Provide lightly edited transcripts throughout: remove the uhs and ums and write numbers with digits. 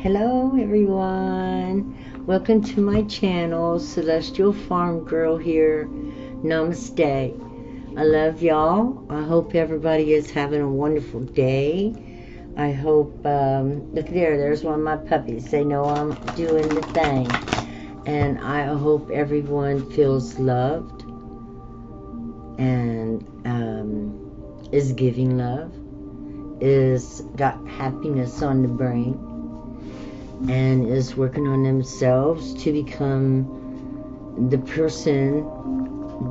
Hello everyone, welcome to my channel. Celestial Farm Girl here. Namaste. I love y'all. I hope everybody is having a wonderful day. I hope look there's one of my puppies. They know I'm doing the thing, and I hope everyone feels loved and is giving love, is got happiness on the brain, and is working on themselves to become the person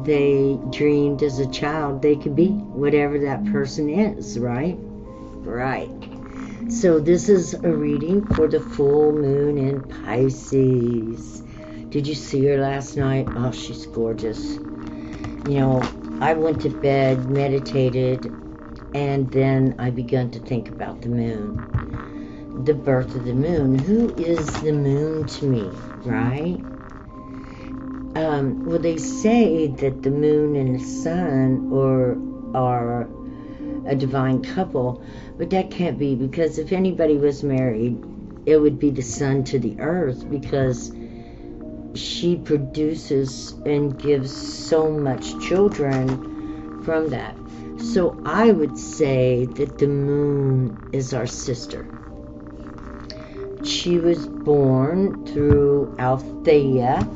they dreamed as a child they could be, whatever that person is, right? Right. So this is a reading for the full moon in Pisces. Did you see her last night? Oh, she's gorgeous. You know, I went to bed, meditated, and then I began to think about the moon. The birth of the moon. Who is the moon to me, right? Well, they say that the moon and the sun are a divine couple, but that can't be, because if anybody was married, it would be the sun to the earth, because she produces and gives so much children from that. So I would say that the moon is our sister. She was born through Althea,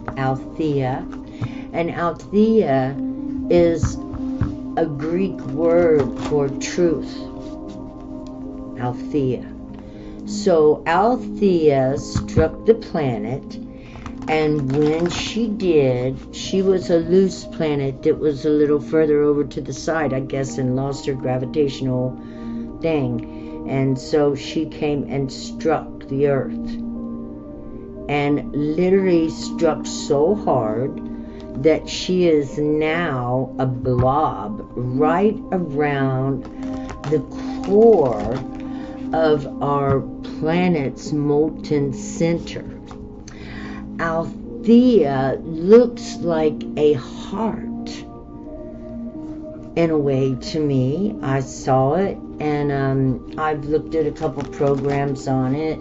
and Althea is a Greek word for truth. Althea. So Althea struck the planet, and when she did, she was a loose planet that was a little further over to the side, I guess, and lost her gravitational thing. And so she came and struck the earth, and literally struck so hard that she is now a blob right around the core of our planet's molten center. Althea looks like a heart in a way to me. I saw it, and I've looked at a couple programs on it,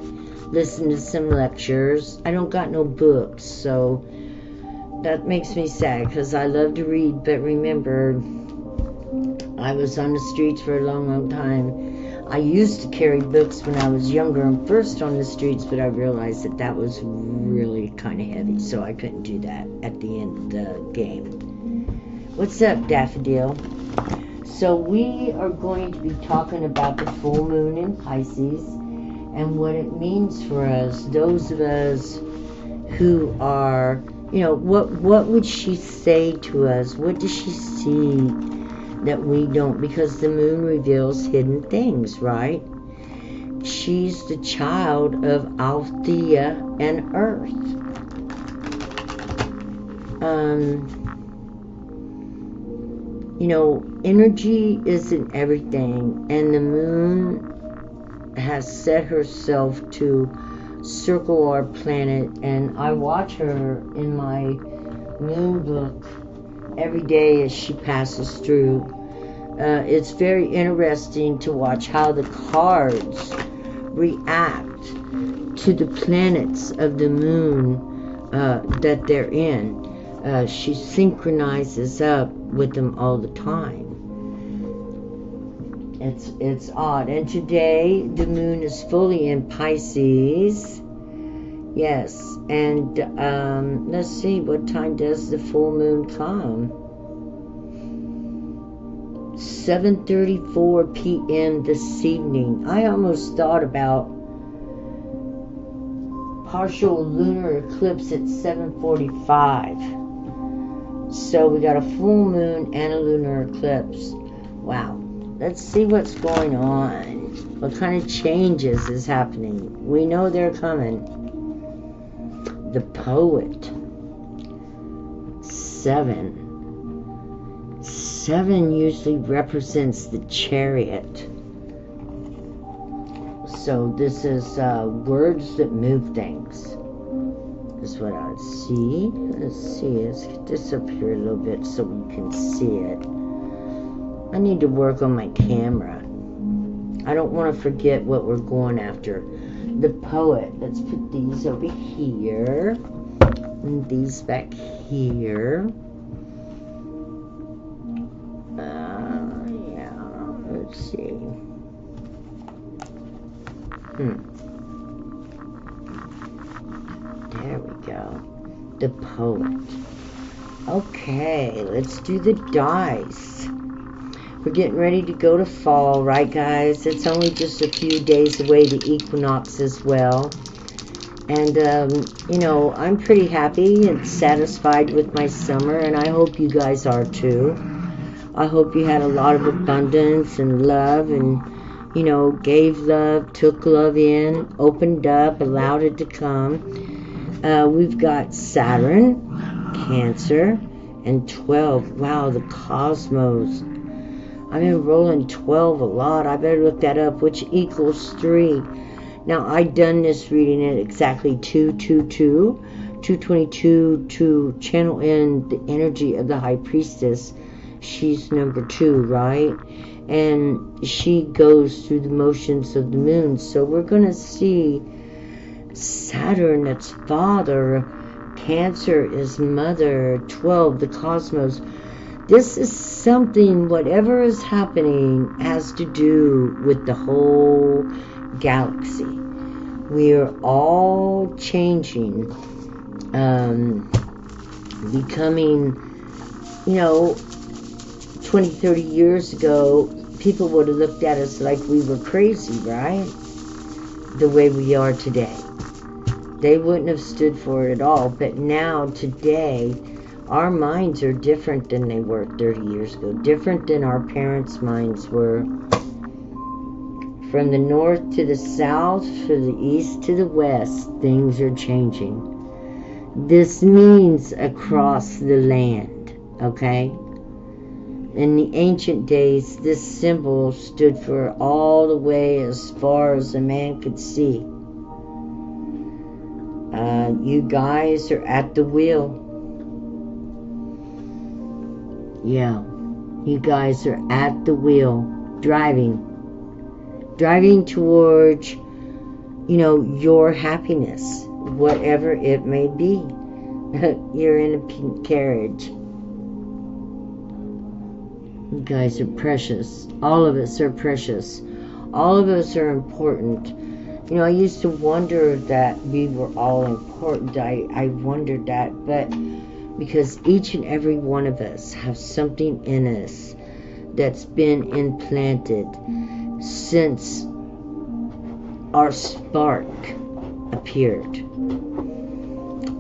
listened to some lectures. I don't got no books, so that makes me sad, because I love to read. But remember, I was on the streets for a long time. I used to carry books when I was younger and first on the streets, but I realized that was really kind of heavy, so I couldn't do that at the end of the game. What's up, Daffodil? So we are going to be talking about the full moon in Pisces and what it means for us, those of us who are, you know, what would she say to us? What does she see that we don't? Because the moon reveals hidden things, right? She's the child of Althea and Earth. You know, energy isn't everything, and the moon has set herself to circle our planet, and I watch her in my moon book every day as she passes through. It's very interesting to watch how the cards react to the planets of the moon that they're in. She synchronizes up with them all the time. It's odd. And today the moon is fully in Pisces. Yes, and let's see, what time does the full moon come? 7:34 p.m. this evening. I almost thought about partial lunar eclipse at 7:45. So we got a full moon and a lunar eclipse. Wow. Let's see what's going on. What kind of changes is happening? We know they're coming. The poet. 7. 7 usually represents the chariot. So this is words that move things. Is what I see. Let's see. Let's get this up here a little bit so we can see it. I need to work on my camera. I don't want to forget what we're going after. The poet. Let's put these over here. And these back here. Yeah, let's see. There we go. The poet. Okay, let's do the dice. We're getting ready to go to fall, right, guys? It's only just a few days away to equinox as well. And, you know, I'm pretty happy and satisfied with my summer, and I hope you guys are too. I hope you had a lot of abundance and love and, you know, gave love, took love in, opened up, allowed it to come. We've got Saturn, Cancer, and 12. Wow, the cosmos. I've been rolling 12 a lot. I better look that up, which equals 3. Now, I done this reading at exactly 222 to channel in the energy of the High Priestess. She's number 2, right? And she goes through the motions of the moon. So we're going to see Saturn, that's father. Cancer is mother. 12, the cosmos. This is something, whatever is happening, has to do with the whole galaxy. We are all changing, becoming, you know, 20, 30 years ago, people would have looked at us like we were crazy, right? The way we are today. They wouldn't have stood for it at all. But now, today, our minds are different than they were 30 years ago. Different than our parents' minds were. From the north to the south, from the east to the west, things are changing. This means across the land, okay? In the ancient days, this symbol stood for all the way as far as a man could see. You guys are at the wheel. Yeah, you guys are at the wheel, driving towards, you know, your happiness, whatever it may be. You're in a pink carriage. You guys are precious. All of us are precious. All of us are important. You know, I used to wonder that we were all important. I wondered that, but because each and every one of us have something in us that's been implanted since our spark appeared.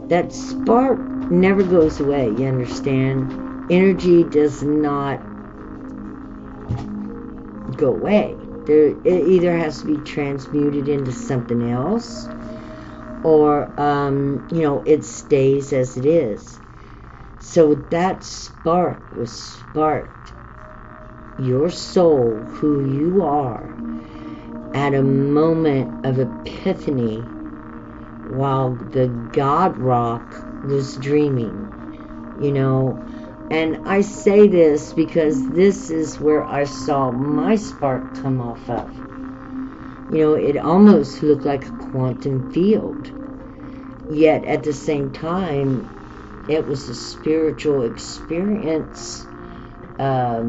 That spark never goes away, you understand? Energy does not go away. It either has to be transmuted into something else, or, you know, it stays as it is. So that spark was sparked. Your soul, who you are, at a moment of epiphany while the God Rock was dreaming, you know. And I say this because this is where I saw my spark come off of. You know, it almost looked like a quantum field. Yet at the same time, it was a spiritual experience. I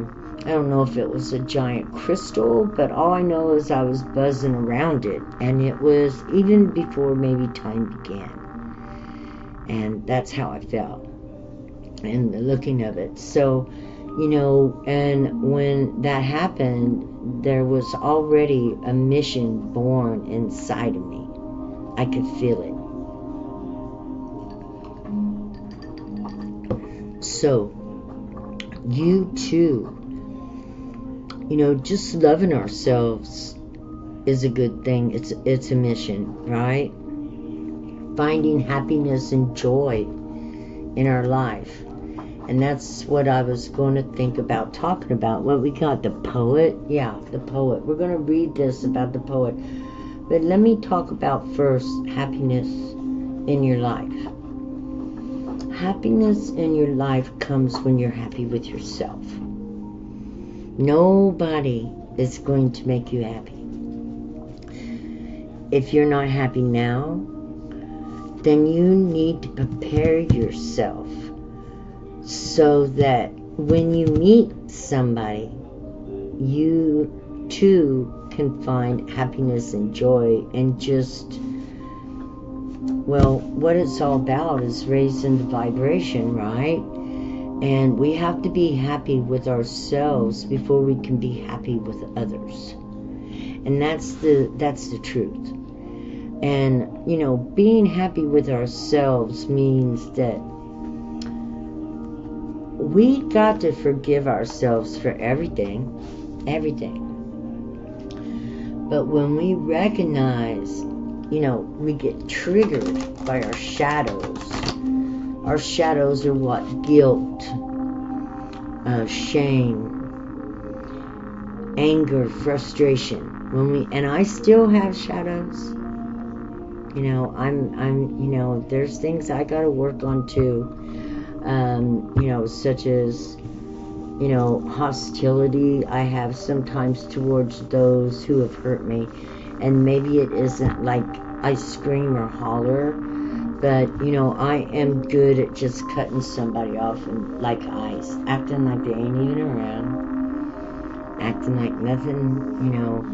don't know if it was a giant crystal, but all I know is I was buzzing around it. And it was even before maybe time began. And that's how I felt. And the looking of it. So, you know, and when that happened, there was already a mission born inside of me. I could feel it. So, you too, you know, just loving ourselves is a good thing. It's a mission, right? Finding happiness and joy in our life. And that's what I was going to think about talking about. What we got, the poet? Yeah, the poet. We're going to read this about the poet. But let me talk about first happiness in your life. Happiness in your life comes when you're happy with yourself. Nobody is going to make you happy. if you're not happy now, then you need to prepare yourself so that when you meet somebody, you too can find happiness and joy, and just, well, what it's all about is raising the vibration, right? And we have to be happy with ourselves before we can be happy with others. And that's the truth. And, you know, being happy with ourselves means that we got to forgive ourselves for everything. But when we recognize, you know, we get triggered by our shadows. Our shadows are what? Guilt, shame, anger, frustration. And I still have shadows. You know, you know, there's things I gotta work on too. You know, such as, you know, hostility I have sometimes towards those who have hurt me. And maybe it isn't like I scream or holler, but, you know, I am good at just cutting somebody off and like ice, acting like they ain't even around, acting like nothing, you know.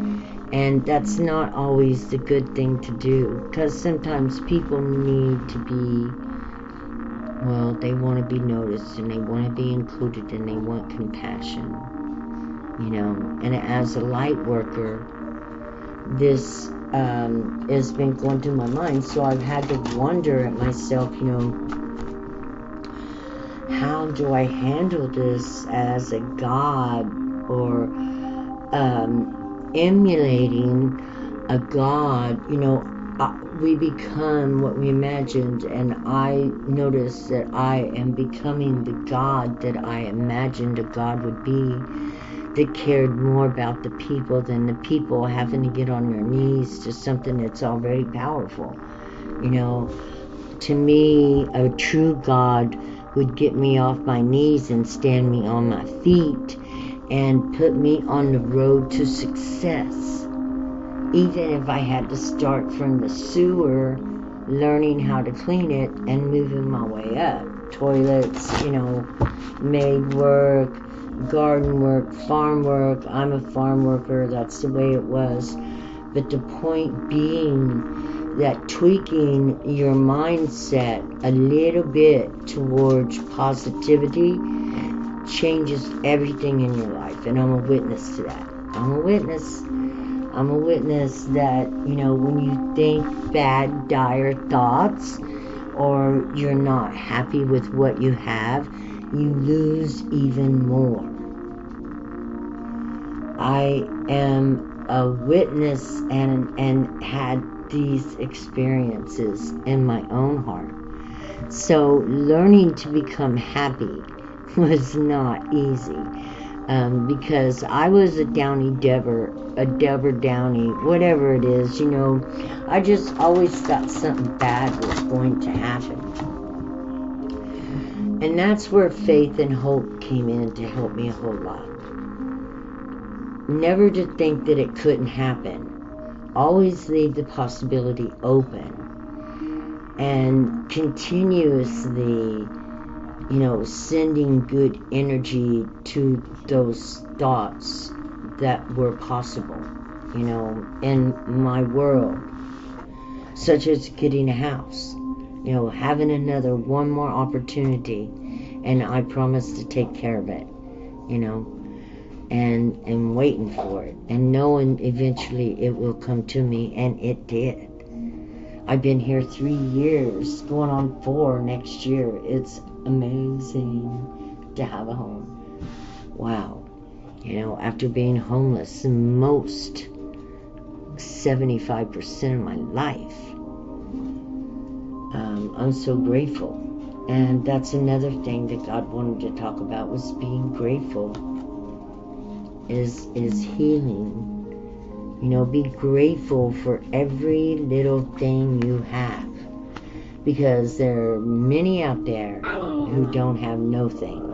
And that's not always the good thing to do, because sometimes people need to be, well, they want to be noticed, and they want to be included, and they want compassion, you know. And as a light worker, this has been going through my mind, so I've had to wonder at myself, you know, how do I handle this as a god, or emulating a god? You know, we become what we imagined, and I noticed that I am becoming the god that I imagined a god would be, that cared more about the people than the people having to get on their knees to something that's already powerful. You know, to me, a true God would get me off my knees and stand me on my feet and put me on the road to success. Even if I had to start from the sewer, learning how to clean it and moving my way up. Toilets, you know, maid work, garden work, farm work. I'm a farm worker, that's the way it was. But the point being that tweaking your mindset a little bit towards positivity changes everything in your life. And I'm a witness to that. I'm a witness that, you know, when you think bad, dire thoughts, or you're not happy with what you have, you lose even more. I am a witness and had these experiences in my own heart. So learning to become happy was not easy, because I was a Downey Downey, whatever it is, you know. I just always thought something bad was going to happen. And that's where faith and hope came in to help me a whole lot. Never to think that it couldn't happen. Always leave the possibility open. And continuously, you know, sending good energy to those thoughts that were possible, you know, in my world. Such as getting a house, you know, having one more opportunity, and I promise to take care of it, you know, and waiting for it, and knowing eventually it will come to me, and it did. I've been here 3 years, going on 4 next year. It's amazing to have a home. Wow. You know, after being homeless most 75% of my life, I'm so grateful. And that's another thing that God wanted to talk about, was being grateful is healing. You know, be grateful for every little thing you have, because there are many out there who don't have no thing.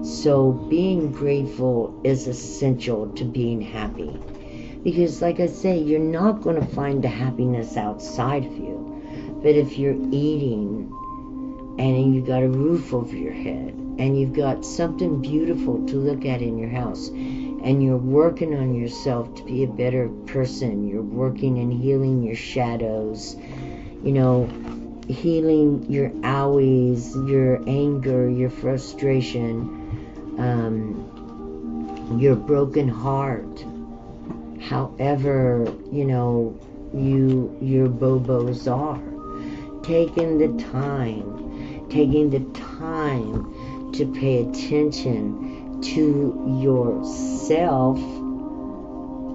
So being grateful is essential to being happy, Because like I say, you're not going to find the happiness outside of you. But if you're eating and you've got a roof over your head and you've got something beautiful to look at in your house and you're working on yourself to be a better person, you're working and healing your shadows, you know, healing your owies, your anger, your frustration, your broken heart, however, you know, your bobos are. Taking the time to pay attention to yourself,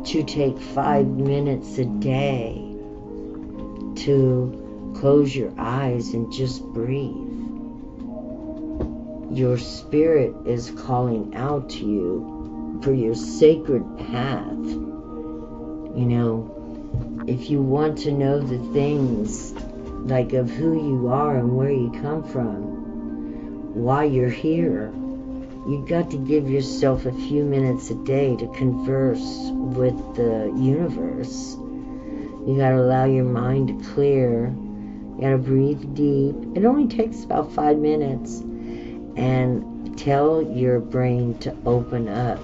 to take 5 minutes a day to close your eyes and just breathe. Your spirit is calling out to you for your sacred path. You know, if you want to know the things like of who you are and where you come from, why you're here, you've got to give yourself a few minutes a day to converse with the universe. You got to allow your mind to clear. You got to breathe deep. It only takes about 5 minutes. And tell your brain to open up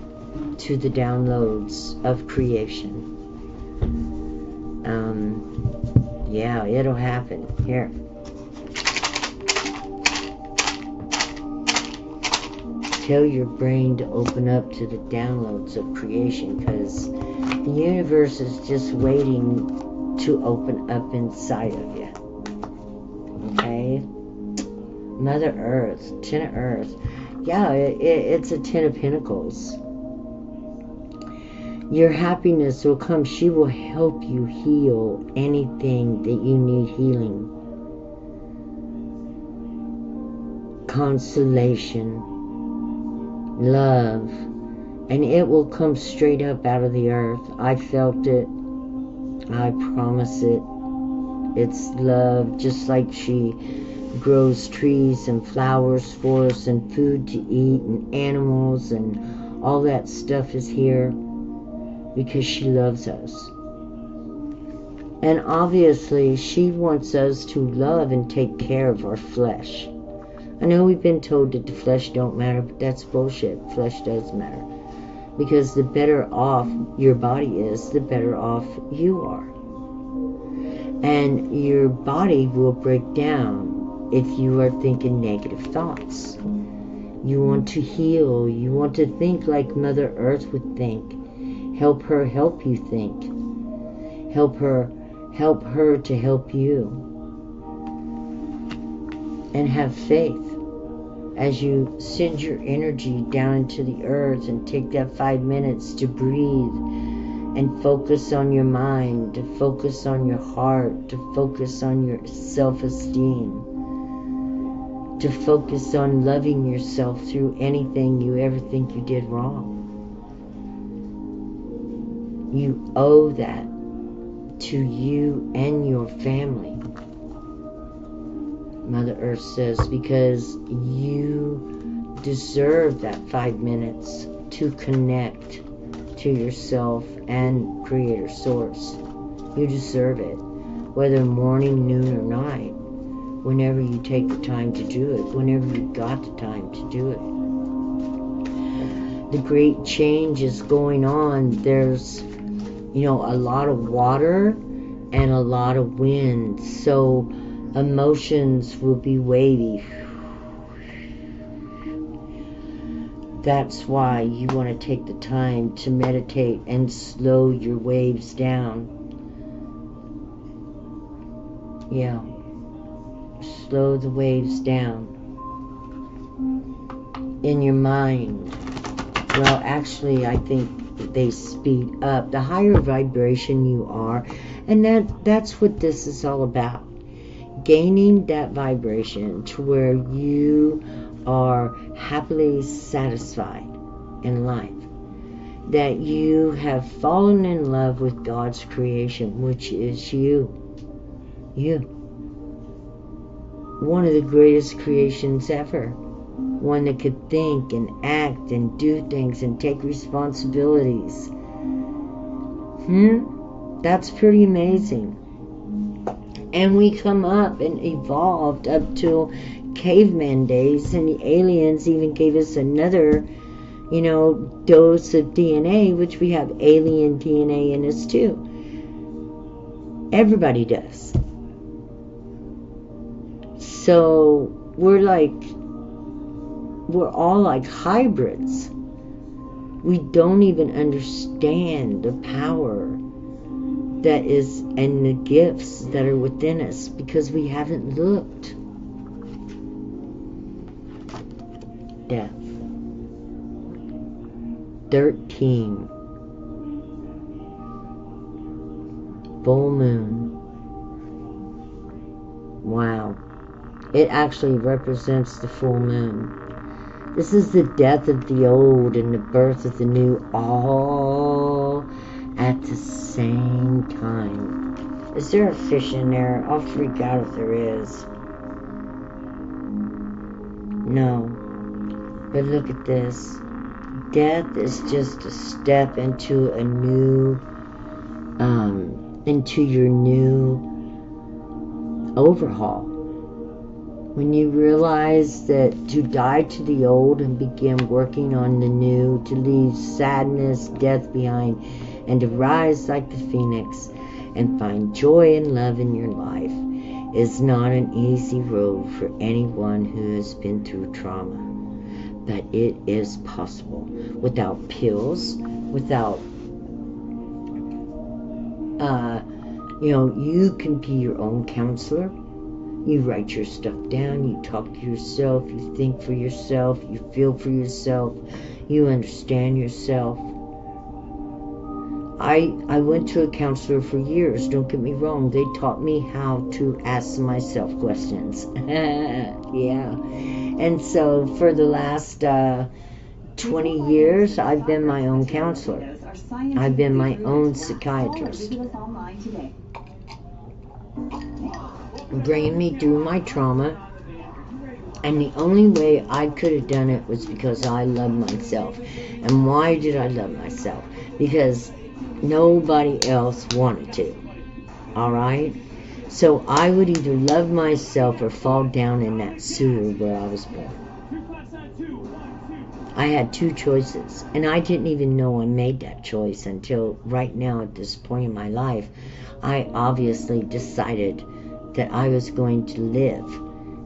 to the downloads of creation. Yeah, it'll happen. Here. Tell your brain to open up to the downloads of creation, because the universe is just waiting to open up inside of you. Okay? Mother Earth, Ten of Earth. Yeah, it's a Ten of Pentacles. Your happiness will come. She will help you heal anything that you need healing. Consolation, love, and it will come straight up out of the earth. I felt it. I promise it. It's love, just like she grows trees and flowers for us and food to eat and animals and all that stuff is here because she loves us. And obviously she wants us to love and take care of our flesh. I know we've been told that the flesh don't matter, but that's bullshit. Flesh does matter. Because the better off your body is, the better off you are. And your body will break down if you are thinking negative thoughts. You want to heal. You want to think like Mother Earth would think. Help her help you think. Help her to help you. And have faith as you send your energy down into the earth and take that 5 minutes to breathe and focus on your mind, to focus on your heart, to focus on your self-esteem, to focus on loving yourself through anything you ever think you did wrong. You owe that to you and your family, Mother Earth says, because you deserve that 5 minutes to connect to yourself and Creator Source. You deserve it, whether morning, noon, or night. Whenever you take the time to do it, whenever you've got the time to do it. The great change is going on. There's, you know, a lot of water and a lot of wind, so emotions will be wavy. That's why you want to take the time to meditate and slow your waves down. Yeah. Slow the waves down in your mind. Well, actually, I think they speed up. The higher vibration you are, and that's what this is all about. Gaining that vibration to where you are happily satisfied in life. That you have fallen in love with God's creation, which is you. You. One of the greatest creations ever. One that could think and act and do things and take responsibilities That's pretty amazing. And we come up and evolved up to caveman days, and the aliens even gave us another, dose of DNA, which we have alien DNA in us too. Everybody does. So we're all like hybrids. We don't even understand the power that is and the gifts that are within us because we haven't looked. Death. 13. Full moon. Wow. It actually represents the full moon. This is the death of the old and the birth of the new, all at the same time. Is there a fish in there? I'll freak out if there is. No. But look at this. Death is just a step into a new, into your new overhaul. When you realize that to die to the old and begin working on the new, to leave sadness, death behind, and to rise like the phoenix and find joy and love in your life is not an easy road for anyone who has been through trauma. But it is possible without pills, without, you can be your own counselor. You write your stuff down, you talk to yourself, you think for yourself, you feel for yourself, you understand yourself. I went to a counselor for years, don't get me wrong. They taught me how to ask myself questions. Yeah. And so for the last 20 years, I've been my own counselor. I've been my own psychiatrist. Bringing me through my trauma, and the only way I could have done it was because I love myself. And why did I love myself? Because nobody else wanted to. Alright? So I would either love myself or fall down in that sewer where I was born. I had two choices, and I didn't even know I made that choice until right now at this point in my life. I obviously decided that I was going to live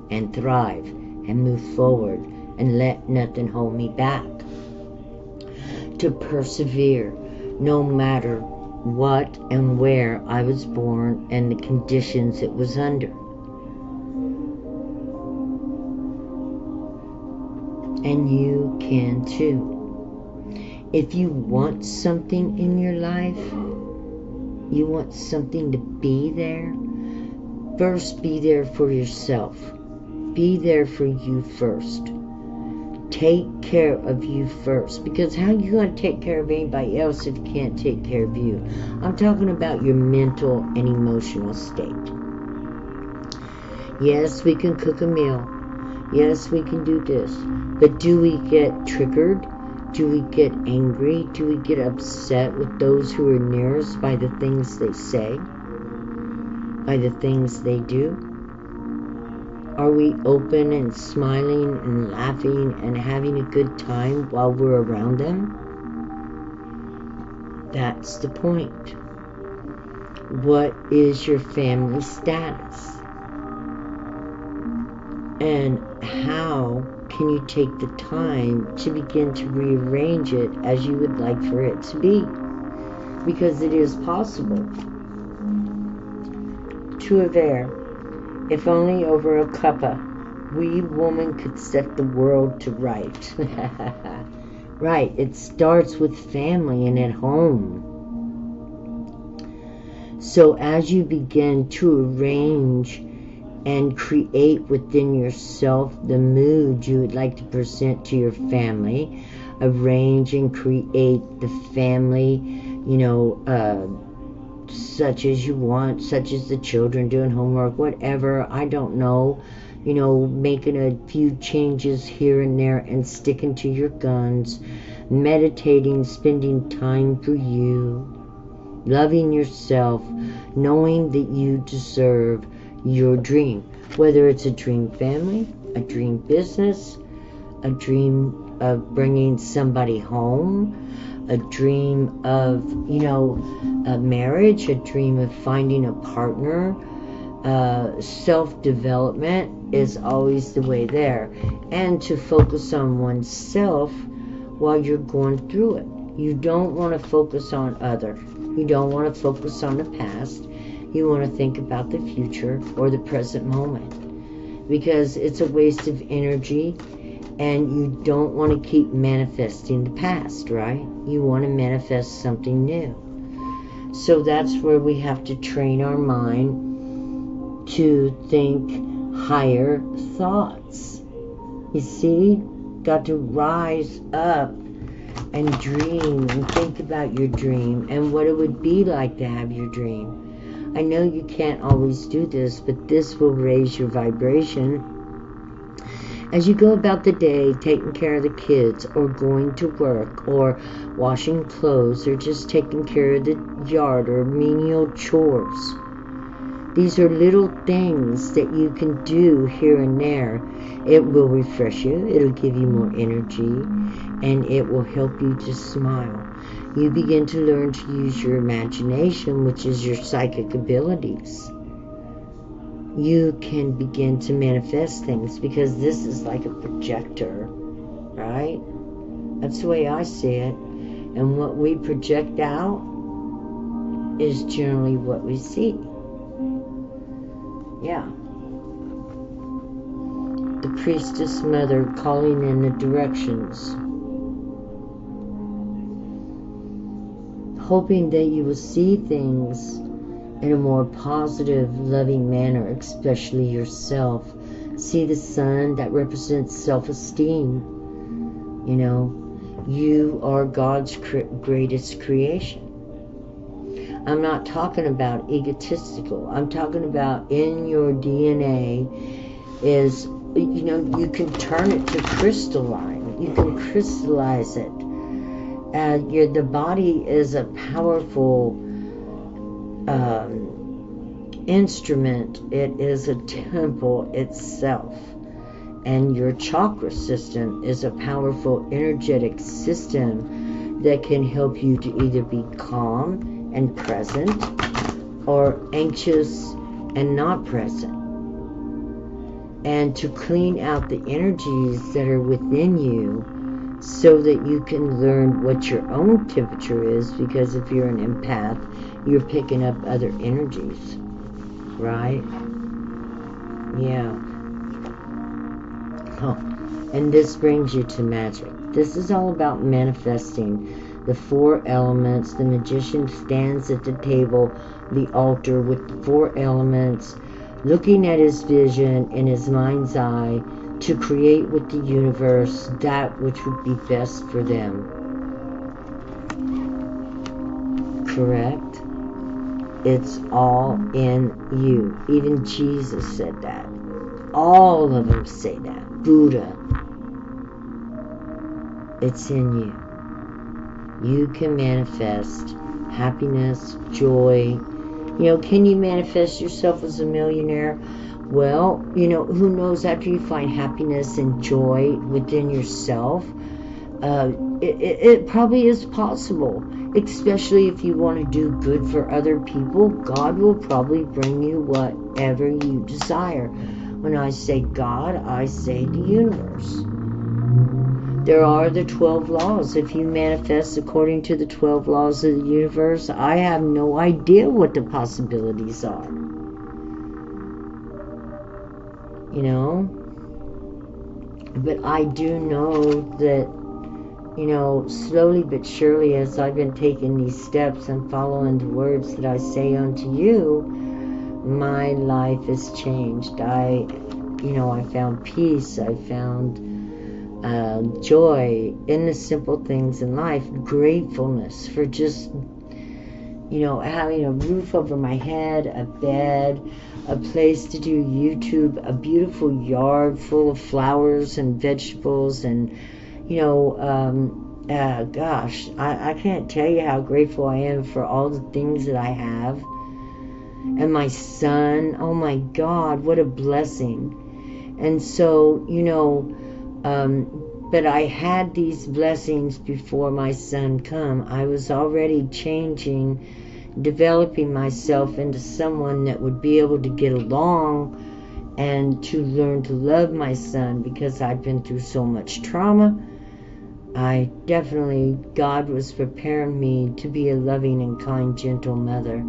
and thrive and move forward and let nothing hold me back. To persevere no matter what and where I was born and the conditions it was under. And you can too. If you want something in your life, you want something to be there, first be there for yourself. Be there for you first. Take care of you first. Because how are you going to take care of anybody else if you can't take care of you? I'm talking about your mental and emotional state. Yes, we can cook a meal. Yes, we can do this. But do we get triggered? Do we get angry? Do we get upset with those who are near us by the things they say? By the things they do? Are we open and smiling and laughing and having a good time while we're around them? That's the point. What is your family status? And how can you take the time to begin to rearrange it as you would like for it to be? Because it is possible. Two of air. If only over a cuppa, we woman could set the world to right. Right, it starts with family and at home. So as you begin to arrange and create within yourself the mood you would like to present to your family, arrange and create the family, such as you want, such as the children doing homework, whatever, I don't know, making a few changes here and there and sticking to your guns, meditating, spending time for you, loving yourself, knowing that you deserve your dream, whether it's a dream family, a dream business, a dream of bringing somebody home, a dream of, a marriage, a dream of finding a partner. Self-development is always the way there. And to focus on oneself while you're going through it. You don't want to focus on other. You don't want to focus on the past. You want to think about the future or the present moment. Because it's a waste of energy, and you don't want to keep manifesting the past, right? You want to manifest something new. So that's where we have to train our mind to think higher thoughts. You see? Got to rise up and dream and think about your dream and what it would be like to have your dream. I know you can't always do this, but this will raise your vibration. As you go about the day, taking care of the kids, or going to work, or washing clothes, or just taking care of the yard, or menial chores. These are little things that you can do here and there. It will refresh you, it'll give you more energy, and it will help you to smile. You begin to learn to use your imagination, which is your psychic abilities. You can begin to manifest things because this is like a projector, right? That's the way I see it. And what we project out is generally what we see. Yeah. The priestess mother calling in the directions, hoping that you will see things in a more positive, loving manner, especially yourself. See the sun, that represents self-esteem. You are God's greatest creation. I'm not talking about egotistical. I'm talking about in your DNA is, you can turn it to crystalline. You can crystallize it. The body is a powerful instrument. It is a temple itself. And your chakra system is a powerful energetic system that can help you to either be calm and present, or anxious and not present. And to clean out the energies that are within you so that you can learn what your own temperature is, because if you're an empath, you're picking up other energies, right? Yeah. Oh, and this brings you to magic. This is all about manifesting the 4 elements. The magician stands at the table, the altar, with the 4 elements, looking at his vision in his mind's eye to create with the universe that which would be best for them. Correct? It's all in you. Even Jesus said that. All of them say that. Buddha. It's in you. You can manifest happiness, joy. Can you manifest yourself as a millionaire? Well, who knows, after you find happiness and joy within yourself, it probably is possible, especially if you want to do good for other people. God will probably bring you whatever you desire. When I say God, I say the universe. There are the 12 laws. If you manifest according to the 12 laws of the universe, I have no idea what the possibilities are. But I do know that, slowly but surely, as I've been taking these steps and following the words that I say unto you, my life has changed. I found peace. I found joy in the simple things in life. Gratefulness for just, having a roof over my head, a bed, a place to do YouTube, a beautiful yard full of flowers and vegetables, and, gosh, I can't tell you how grateful I am for all the things that I have. And my son, oh my God, what a blessing. And so, but I had these blessings before my son come. I was already changing, developing myself into someone that would be able to get along and to learn to love my son, because I'd been through so much trauma. God was preparing me to be a loving and kind, gentle mother.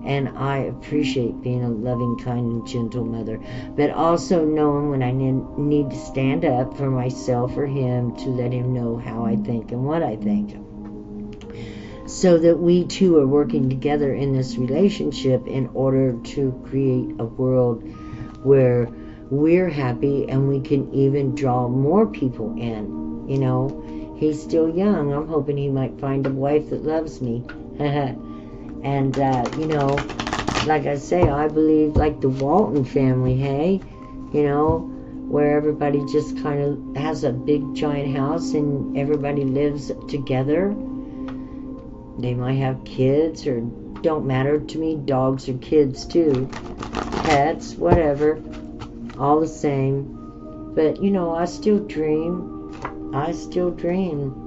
And I appreciate being a loving, kind, and gentle mother. But also knowing when I need to stand up for myself or him, to let him know how I think and what I think. So that we two are working together in this relationship in order to create a world where we're happy and we can even draw more people in. He's still young. I'm hoping he might find a wife that loves me. And, like I say, I believe like the Walton family, hey? Where everybody just kind of has a big giant house and everybody lives together. They might have kids, or don't matter to me, dogs or kids too. Pets, whatever. All the same. But, I still dream.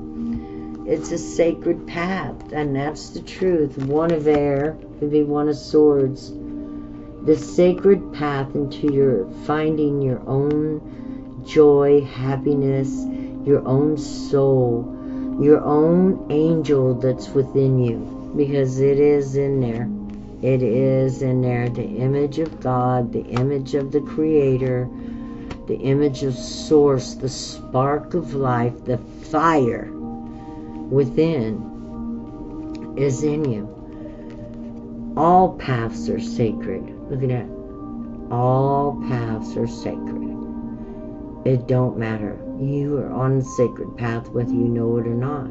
It's a sacred path, and that's the truth. One of air could be one of swords. The sacred path into your finding your own joy, happiness, your own soul, your own angel that's within you, because it is in there. It is in there. The image of God, the image of the Creator, the image of Source, the spark of life, the fire within is in you. All paths are sacred. Look at that. All paths are sacred. It don't matter. You are on the sacred path whether you know it or not.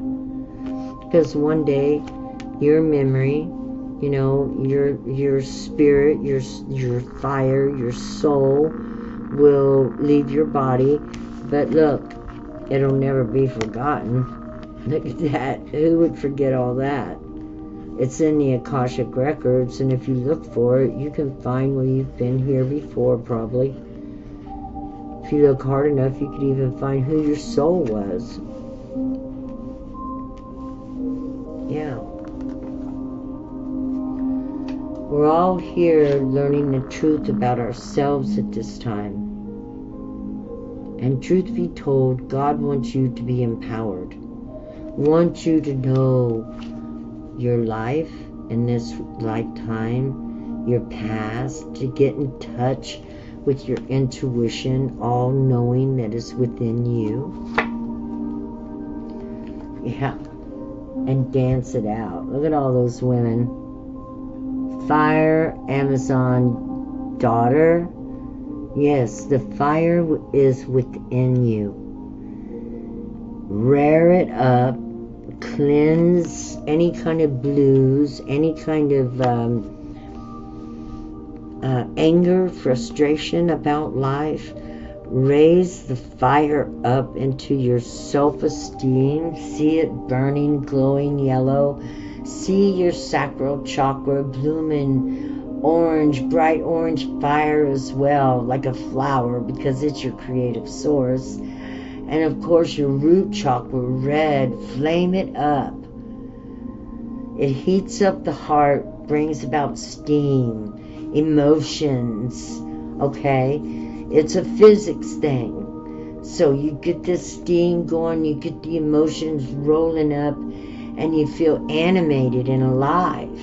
Because one day, your memory, your spirit, your fire, your soul will leave your body. But look, it'll never be forgotten. Look at that. Who would forget all that? It's in the Akashic Records, and if you look for it, you can find where you've been here before, probably. If you look hard enough, you could even find who your soul was. Yeah. We're all here learning the truth about ourselves at this time. And truth be told, God wants you to be empowered. Wants you to know your life in this lifetime, your past, to get in touch with your intuition, all knowing that is within you. Yeah. And dance it out. Look at all those women. Fire, Amazon daughter. Yes, the fire is within you. Rear it up. Cleanse any kind of blues, any kind of anger, frustration about life. Raise the fire up into your self-esteem. See it burning, glowing yellow. See your sacral chakra blooming orange, bright orange fire as well, like a flower, because it's your creative source. And of course your root chakra, red, flame it up. It heats up the heart, brings about steam, emotions, okay? It's a physics thing. So you get this steam going, you get the emotions rolling up, and you feel animated and alive.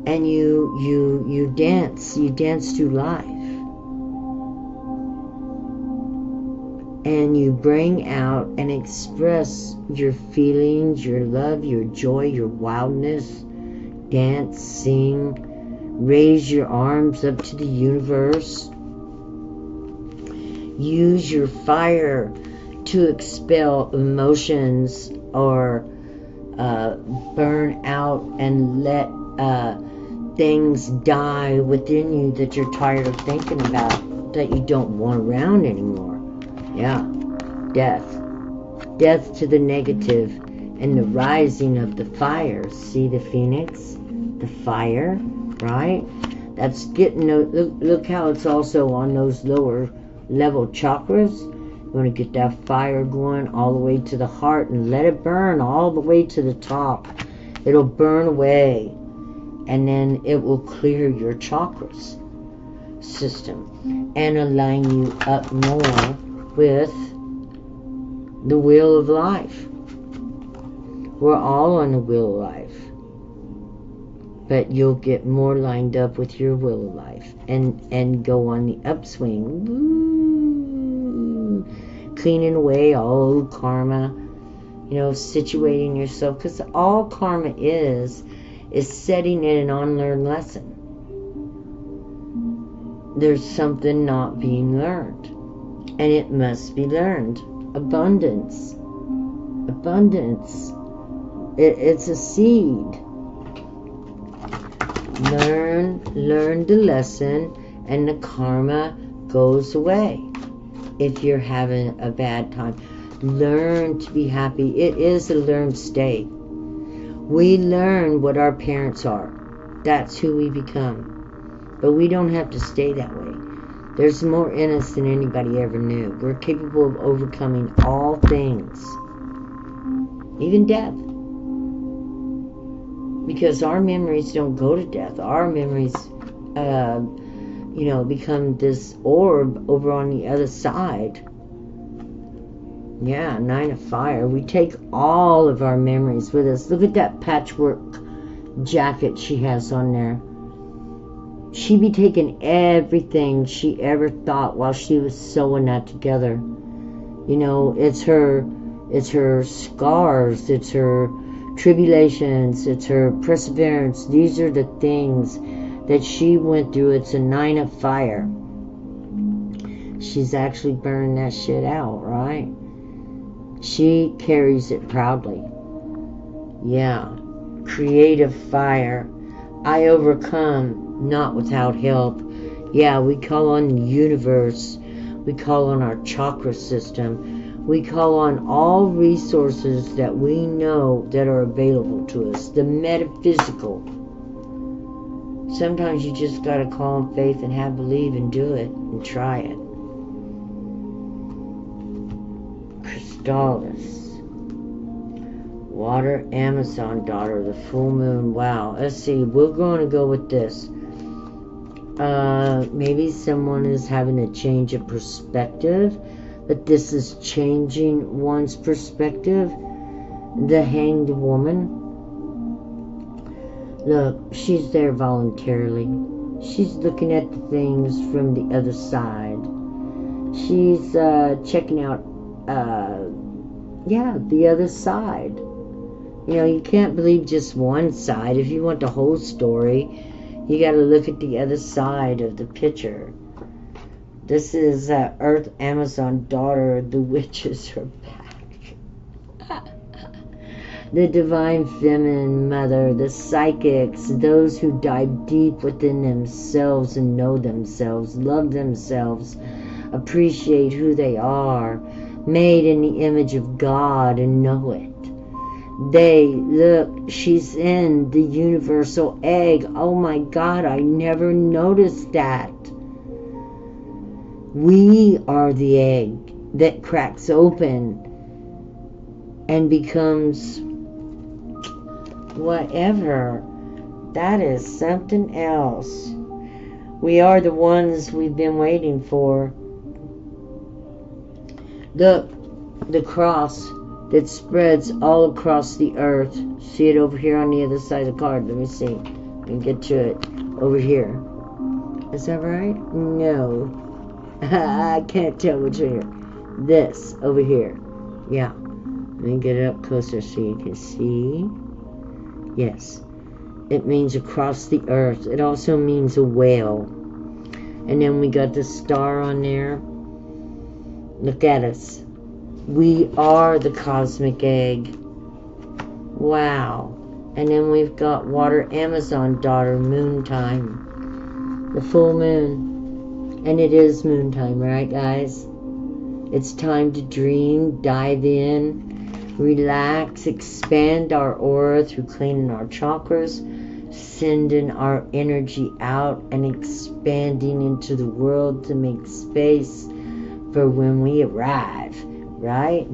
And you dance through life. And you bring out and express your feelings, your love, your joy, your wildness. Dance, sing, raise your arms up to the universe. Use your fire to expel emotions or burn out and let things die within you that you're tired of thinking about, that you don't want around anymore. Yeah, death. death to the negative, and the rising of the fire. See the phoenix? The fire, right? That's getting, look how it's also on those lower level chakras. You want to get that fire going all the way to the heart and let it burn all the way to the top. It'll burn away, and then it will clear your chakras system and align you up more with the wheel of life. We're all on the wheel of life, but you'll get more lined up with your will of life and go on the upswing. Woo! Cleaning away all karma, situating yourself, because all karma is setting in an unlearned lesson. There's something not being learned, and it must be learned. Abundance. It's a seed. Learn the lesson, and the karma goes away. If you're having a bad time, learn to be happy. It is a learned state. We learn what our parents are. That's who we become. But we don't have to stay that way. There's more in us than anybody ever knew. We're capable of overcoming all things, even death. Because our memories don't go to death. Our memories, become this orb over on the other side. Yeah, 9 of fire. We take all of our memories with us. Look at that patchwork jacket she has on there. She be taking everything she ever thought while she was sewing that together. It's her scars, it's her tribulations, it's her perseverance. These are the things that she went through. It's a 9 of fire. She's actually burned that shit out, right? She carries it proudly. Yeah. Creative fire. I overcome, not without help. Yeah, we call on the universe. We call on our chakra system. We call on all resources that we know that are available to us. The metaphysical. Sometimes you just got to call on faith and have belief and do it and try it. Crystallis. Water Amazon daughter, the full moon. Wow. Let's see. We're going to go with this. Maybe someone is having a change of perspective. But this is changing one's perspective. The Hanged Woman. Look, she's there voluntarily. She's looking at the things from the other side. She's checking out, the other side. You can't believe just one side. If you want the whole story, you got to look at the other side of the picture. This is Earth Amazon daughter. The witches are back. The divine feminine mother, the psychics, those who dive deep within themselves and know themselves, love themselves, appreciate who they are, made in the image of God and know it. Look, she's in the universal egg. Oh my God, I never noticed that. We are the egg that cracks open and becomes whatever. That is something else. We are the ones we've been waiting for. Look, the cross that spreads all across the earth. See it over here on the other side of the card. Let me see. I can get to it. Over here. Is that right? No. I can't tell which here. This over here. Yeah. Let me get it up closer so you can see. Yes. It means across the earth. It also means a whale. And then we got the star on there. Look at us. We are the cosmic egg. Wow. And then we've got Water Amazon daughter, moon time. The full moon. And it is moon time, right guys? It's time to dream, dive in, relax, expand our aura through cleaning our chakras, sending our energy out and expanding into the world to make space for when we arrive, right?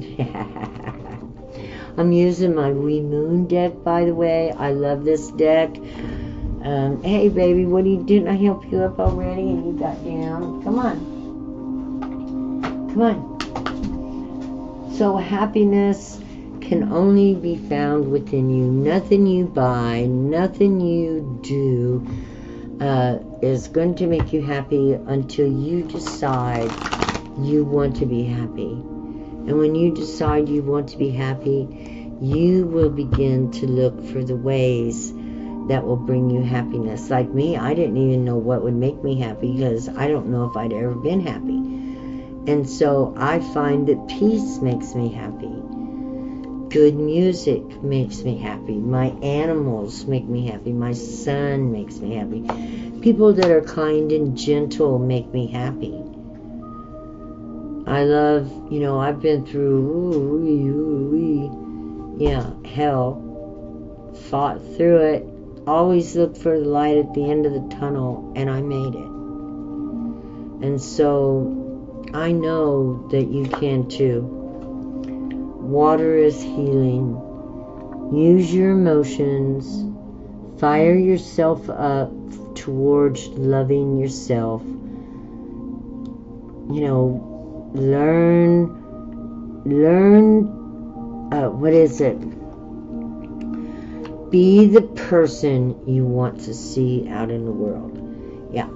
I'm using my Wee Moon deck, by the way. I love this deck. Hey, baby, what are you doing? I help you up already and you got down. Come on. Come on. So happiness can only be found within you. Nothing you buy, nothing you do is going to make you happy until you decide you want to be happy. And when you decide you want to be happy, you will begin to look for the ways that will bring you happiness. Like me, I didn't even know what would make me happy because I don't know if I'd ever been happy. And so I find that peace makes me happy. Good music makes me happy. My animals make me happy. My son makes me happy. People that are kind and gentle make me happy. I love, I've been through, hell. Fought through it. Always looked for the light at the end of the tunnel, and I made it. And so I know that you can too. Water is healing. Use your emotions. Fire yourself up towards loving yourself. Learn, what is it? Be the person you want to see out in the world. Yeah.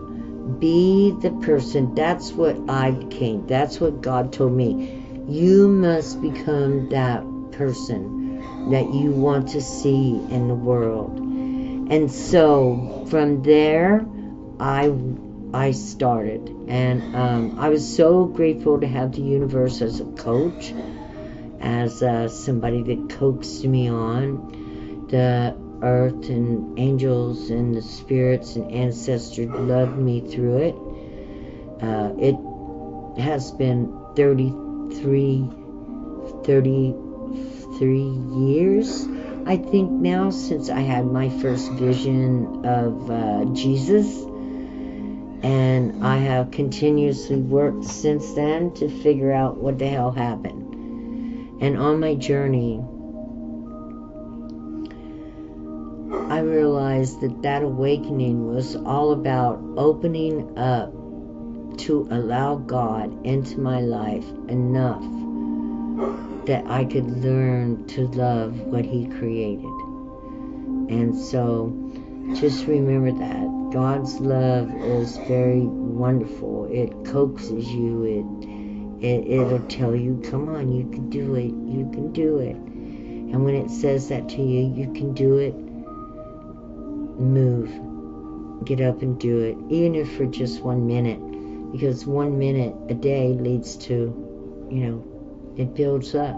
Be the person. That's what I became. That's what God told me. You must become that person that you want to see in the world. And so from there, I started. And I was so grateful to have the universe as a coach, as somebody that coaxed me on. The earth and angels and the spirits and ancestors loved me through it. It has been 33 years, I think now, since I had my first vision of Jesus. And I have continuously worked since then to figure out what the hell happened. And on my journey, I realized that awakening was all about opening up to allow God into my life enough that I could learn to love what He created. And so just remember that God's love is very wonderful. It coaxes you. It'll tell you, come on, you can do it. You can do it. And when it says that to you, you can do it. Move. Get up and do it. Even if for just 1 minute. Because 1 minute a day leads to, it builds up.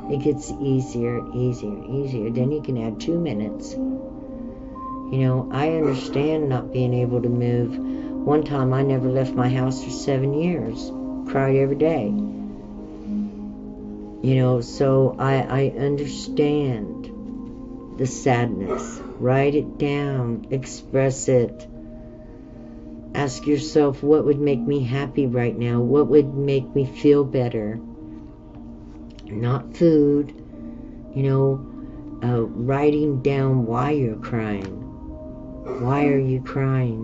It gets easier and easier and easier. Then you can add 2 minutes. I understand not being able to move. One time I never left my house for 7 years. Cried every day. So I understand the sadness. Write it down. Express it. Ask yourself, what would make me happy right now? What would make me feel better? Not food. Writing down why you're crying. Why are you crying?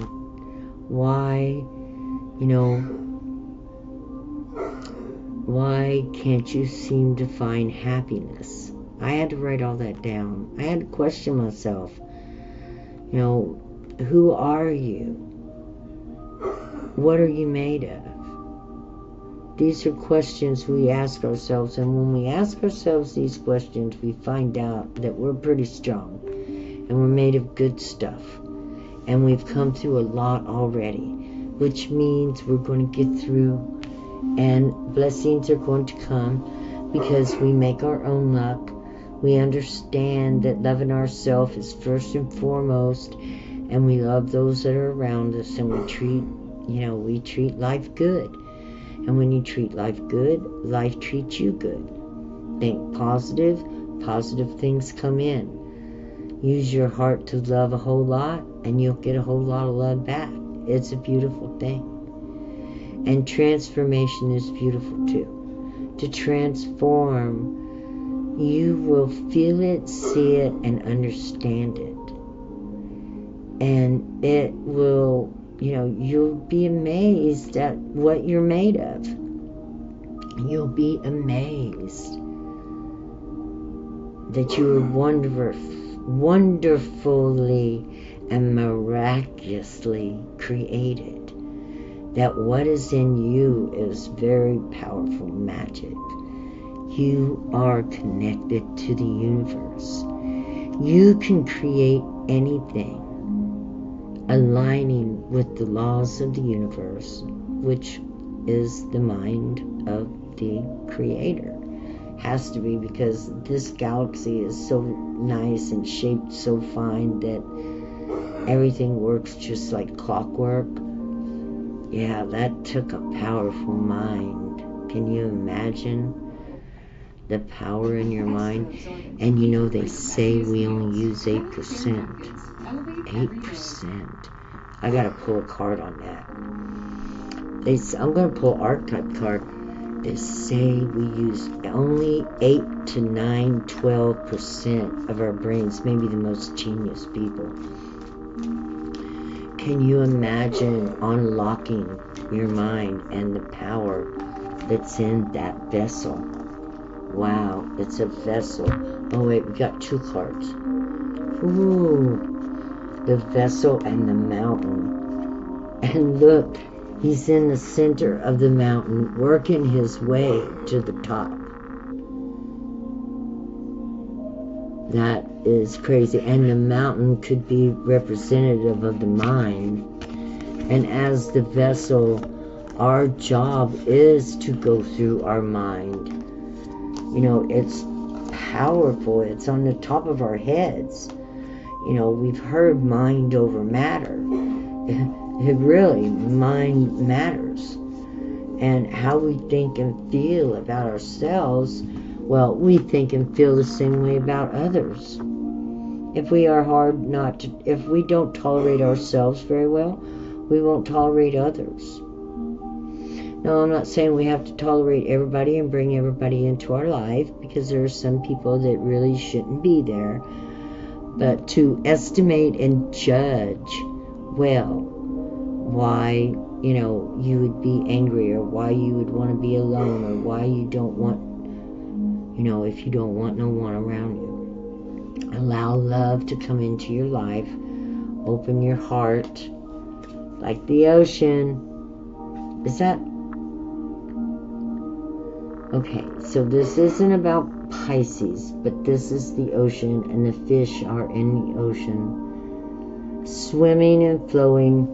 Why, why can't you seem to find happiness? I had to write all that down. I had to question myself. Who are you? What are you made of? These are questions we ask ourselves, and when we ask ourselves these questions, we find out that we're pretty strong, and we're made of good stuff. And we've come through a lot already, which means we're going to get through, and blessings are going to come because we make our own luck. We understand that loving ourselves is first and foremost, and we love those that are around us, and we treat life good. And when you treat life good, life treats you good. Think positive, positive things come in. Use your heart to love a whole lot, and you'll get a whole lot of love back. It's a beautiful thing. And transformation is beautiful too. To transform, you will feel it, see it, and understand it. And it will, you'll be amazed at what you're made of. You'll be amazed that you are wonderfully and miraculously created. That what is in you is very powerful magic. You are connected to the universe. You can create anything aligning with the laws of the universe, which is the mind of the creator. Has to be, because this galaxy is so nice and shaped so fine that everything works just like clockwork. Yeah, that took a powerful mind. Can you imagine the power in your mind? And they say we only use 8%. 8%. I gotta pull a card on that. I'm gonna pull archetype card. They say we use only 8 to 9, 12% of our brains, maybe the most genius people. Can you imagine unlocking your mind and the power that's in that vessel? Wow, it's a vessel. Oh wait, we got 2 cards. Ooh, the vessel and the mountain. And look, he's in the center of the mountain, working his way to the top. That is crazy. And the mountain could be representative of the mind. And as the vessel, our job is to go through our mind. It's powerful. It's on the top of our heads. We've heard mind over matter. It really, mind matters. And how we think and feel about ourselves, well, we think and feel the same way about others. If we don't tolerate ourselves very well, we won't tolerate others. Now, I'm not saying we have to tolerate everybody and bring everybody into our life, because there are some people that really shouldn't be there. But to estimate and judge, well, why, you would be angry, or why you would want to be alone, or why you don't want, if you don't want no one around you. Allow love to come into your life. Open your heart like the ocean. Is that... Okay, so this isn't about Pisces, but this is the ocean, and the fish are in the ocean, swimming and flowing.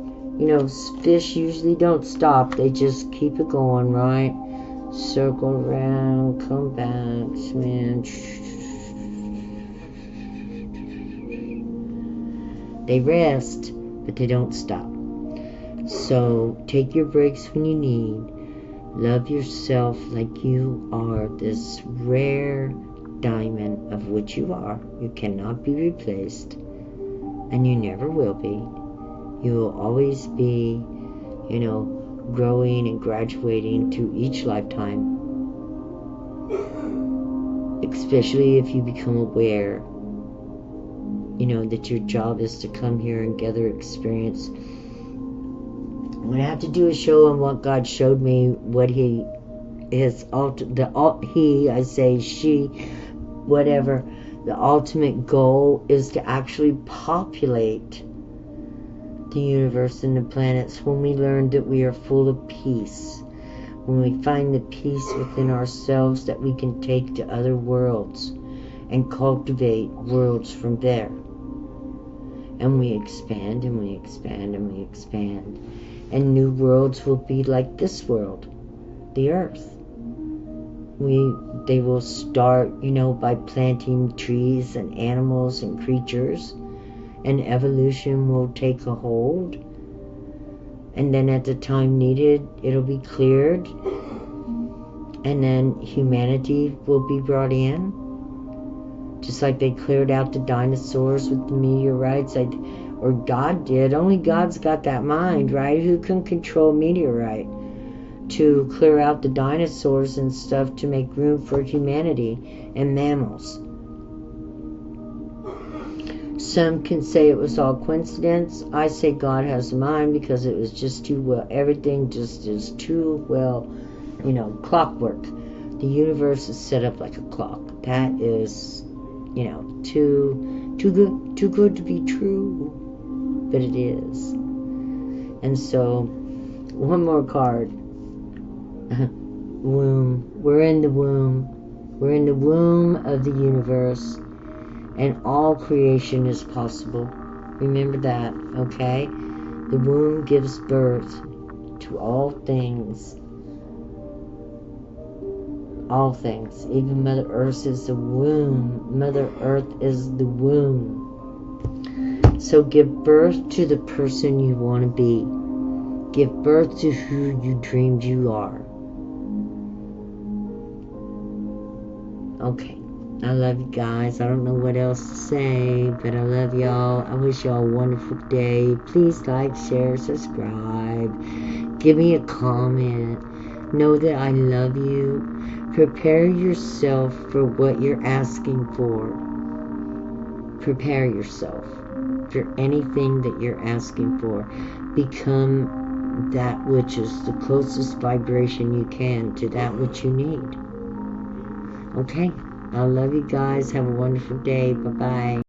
Fish usually don't stop. They just keep it going, right? Circle around, come back, swim. They rest, but they don't stop. So take your breaks when you need. Love yourself like you are this rare diamond of which you are. You cannot be replaced, and you never will be. You will always be, growing and graduating through each lifetime. Especially if you become aware, that your job is to come here and gather experience. I'm going to have to do a show on what God showed me, what she, whatever. The ultimate goal is to actually populate the universe and the planets when we learn that we are full of peace. When we find the peace within ourselves that we can take to other worlds and cultivate worlds from there. And we expand and we expand and we expand. And new worlds will be like this world, the earth. They will start, by planting trees and animals and creatures, and evolution will take a hold. And then at the time needed, it'll be cleared. And then humanity will be brought in. Just like they cleared out the dinosaurs with the meteorites. Or God did. Only God's got that mind, right? Who can control meteorite? To clear out the dinosaurs and stuff to make room for humanity and mammals. Some can say it was all coincidence. I say God has a mind because it was just too well. Everything just is too well, clockwork. The universe is set up like a clock. That is, too good to be true. But it is. And so, one more card. Womb. We're in the womb. We're in the womb of the universe. And all creation is possible. Remember that, okay? The womb gives birth to all things. All things. Even Mother Earth is the womb. Mother Earth is the womb. So give birth to the person you want to be. Give birth to who you dreamed you are. Okay. I love you guys. I don't know what else to say, but I love y'all. I wish y'all a wonderful day. Please like, share, subscribe. Give me a comment. Know that I love you. Prepare yourself for what you're asking for. Prepare yourself for anything that you're asking for. Become that which is the closest vibration you can to that which you need. Okay? I love you guys. Have a wonderful day. Bye-bye.